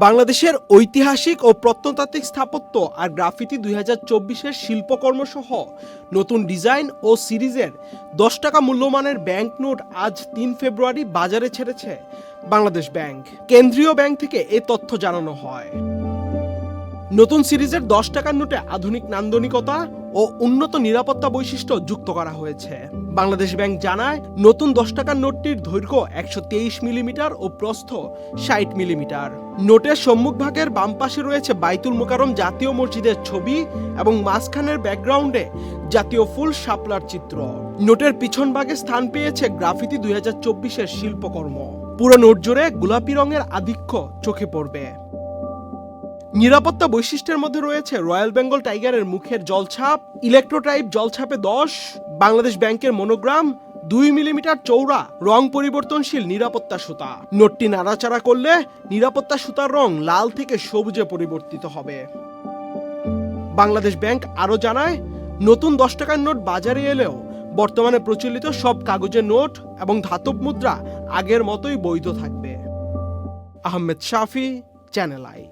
বাংলাদেশের ঐতিহাসিক ও প্রত্নতাত্ত্বিক স্থাপত্য আর গ্রাফিতি 2024-এর শিল্পকর্ম সহ নতুন ডিজাইন ও সিরিজের 10 টাকা মূল্যমানের ব্যাংক নোট আজ 3 ফেব্রুয়ারি বাজারে ছেড়েছে বাংলাদেশ ব্যাংক। কেন্দ্রীয় ব্যাংক থেকে এ তথ্য জানানো হয়। নতুন সিরিজের 10 টাকার নোটে আধুনিক নান্দনিকতা ও উন্নত নিরাপত্তা বৈশিষ্ট্য যুক্ত করা হয়েছে। বাংলাদেশ ব্যাংক জানায়, নতুন 10 টাকার নোটটির দৈর্ঘ্য 123 মিলিমিটার ও প্রস্থ 60 মিলিমিটার। নোটের সম্মুখভাগের বাম পাশে রয়েছে বাইতুল মোকাররম জাতীয় মসজিদের ছবি এবং মাঝখানের ব্যাকগ্রাউন্ডে জাতীয় ফুল শাপলার চিত্র। নোটের পিছন ভাগে স্থান পেয়েছে গ্রাফিতি 2024-এর শিল্পকর্ম। পুরো নোট জুড়ে গোলাপি রঙের আধিক্য চোখে পড়বে। নিরাপত্তা বৈশিষ্ট্যের মধ্যে রয়েছে রয়্যাল বেঙ্গল টাইগারের মুখের জলছাপ, ইলেকট্রোটাইপ জলছাপে 10, বাংলাদেশ ব্যাংকের মনোগ্রাম, 2 মিলিমিটার চৌড়া রং পরিবর্তনশীল নিরাপত্তা সুতা। নোটটি নাড়াচাড়া করলে নিরাপত্তা সুতার রং লাল থেকে সবুজে পরিবর্তিত হবে। বাংলাদেশ ব্যাংক আরও জানায়, নতুন 10 টাকার নোট বাজারে এলেও বর্তমানে প্রচলিত সব কাগজের নোট এবং ধাতব মুদ্রা আগের মতোই বৈধ থাকবে। আহমেদ শাফি, চ্যানেল আই।